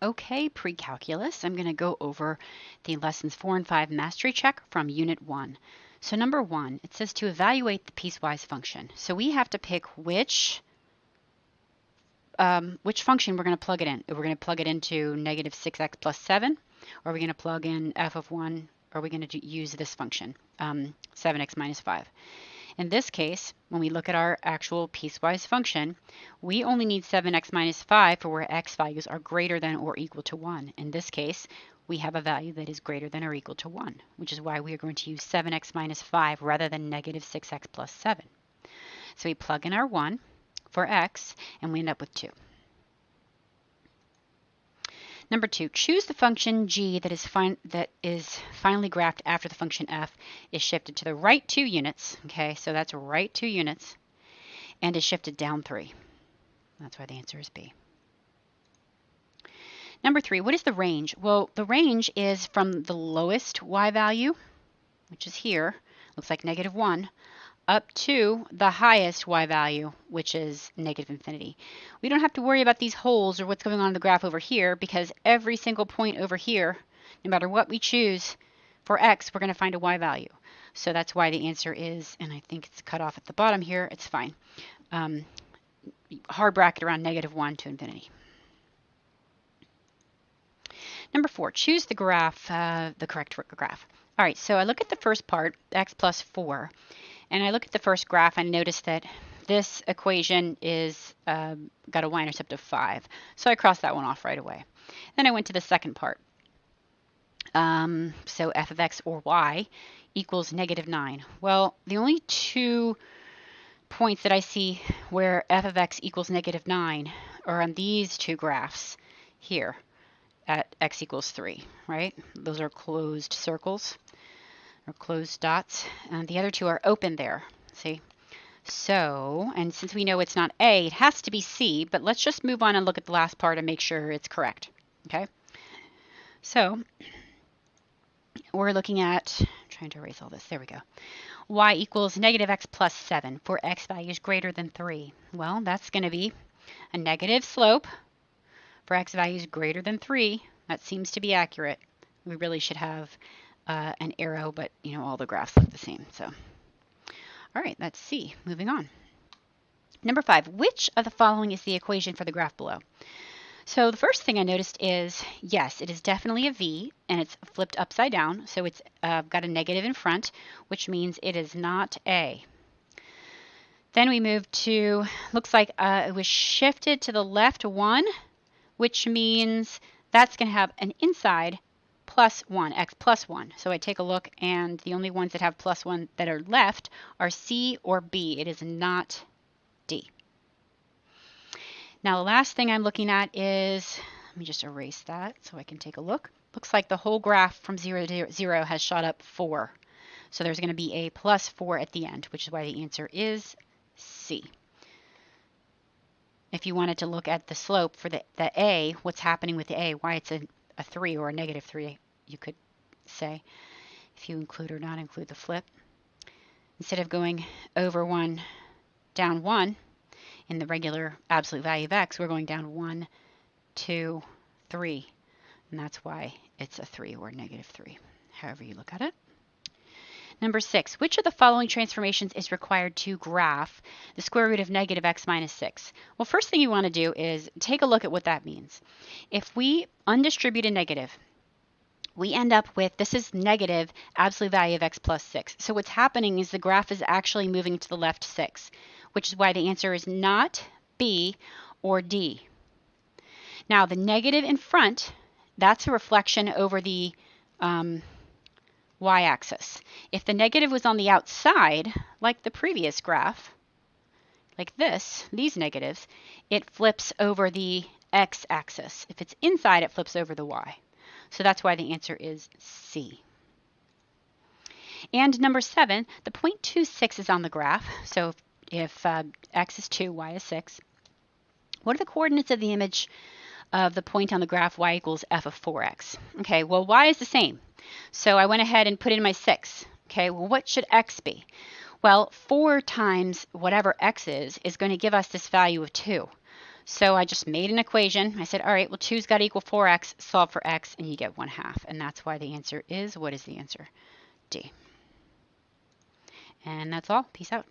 Okay, pre-calculus, I'm going to go over the lessons 4 and 5 mastery check from Unit 1. So number 1, it says to evaluate the piecewise function. So we have to pick which function we're going to plug it in. We're going to plug it into negative 6x plus 7, or are we going to plug in f of 1, or are we going to use this function, 7x minus 5? In this case, when we look at our actual piecewise function, we only need 7x minus 5 for where x values are greater than or equal to 1. In this case, we have a value that is greater than or equal to 1, which is why we are going to use 7x minus 5 rather than negative 6x plus 7. So we plug in our 1 for x, and we end up with 2. Number 2, choose the function g that is finally graphed after the function f is shifted to the right 2 units. Okay, so that's right 2 units, and is shifted down 3. That's why the answer is B. Number 3, what is the range? Well, the range is from the lowest y value, which is here, looks like negative 1, up to the highest y value, which is negative infinity. We don't have to worry about these holes or what's going on in the graph over here, because every single point over here, no matter what we choose for x, we're going to find a y value. So that's why the answer is, and I think it's cut off at the bottom here, it's fine. Hard bracket around negative 1 to infinity. Number 4, choose the graph, the correct graph. All right, so I look at the first part, x plus 4. And I look at the first graph and notice that this equation is got a y-intercept of 5. So I crossed that one off right away. Then I went to the second part. So f of x or y equals negative 9. Well, the only 2 points that I see where f of x equals negative 9 are on these 2 graphs here at x equals 3, right? Those are closed circles or closed dots, and the other 2 are open there, see? So, and since we know it's not A, it has to be C, but let's just move on and look at the last part and make sure it's correct, okay? So, we're looking at, trying to erase all this, there we go. Y equals negative x plus 7 for x values greater than 3. Well, that's going to be a negative slope for x values greater than 3. That seems to be accurate. We really should have an arrow, but you know, all the graphs look the same. So, all right, let's see. Moving on. Number 5, which of the following is the equation for the graph below? So the first thing I noticed is, yes, it is definitely a V, and it's flipped upside down, so it's got a negative in front, which means it is not A. Then we moved to, looks like it was shifted to the left 1, which means that's going to have an inside plus 1, x plus 1. So I take a look, and the only ones that have plus 1 that are left are C or B. It is not D. Now the last thing I'm looking at is, let me just erase that so I can take a look. Looks like the whole graph from 0 to 0 has shot up 4. So there's going to be a plus 4 at the end, which is why the answer is C. If you wanted to look at the slope for the A, what's happening with the A, why it's a 3 or a negative 3, you could say, if you include or not include the flip. Instead of going over 1, down 1 in the regular absolute value of x, we're going down 1, 2, 3. And that's why it's a 3 or negative 3, however you look at it. Number 6, which of the following transformations is required to graph the square root of negative x minus 6? Well, first thing you want to do is take a look at what that means. If we undistribute a negative, we end up with, this is negative absolute value of x plus 6. So what's happening is the graph is actually moving to the left 6, which is why the answer is not B or D. Now the negative in front, that's a reflection over the y-axis. If the negative was on the outside, like the previous graph, like this, these negatives, it flips over the x-axis. If it's inside, it flips over the y. So that's why the answer is C. And number 7, the point 26 is on the graph. So if x is 2, y is 6. What are the coordinates of the image of the point on the graph y equals f of 4x? Okay, well, y is the same. So I went ahead and put in my 6. Okay, well, what should x be? Well, 4 times whatever x is going to give us this value of 2. So I just made an equation. I said, all right, well, 2's got to equal 4x, solve for x, and you get 1/2. And that's why the answer is, what is the answer? D. And that's all. Peace out.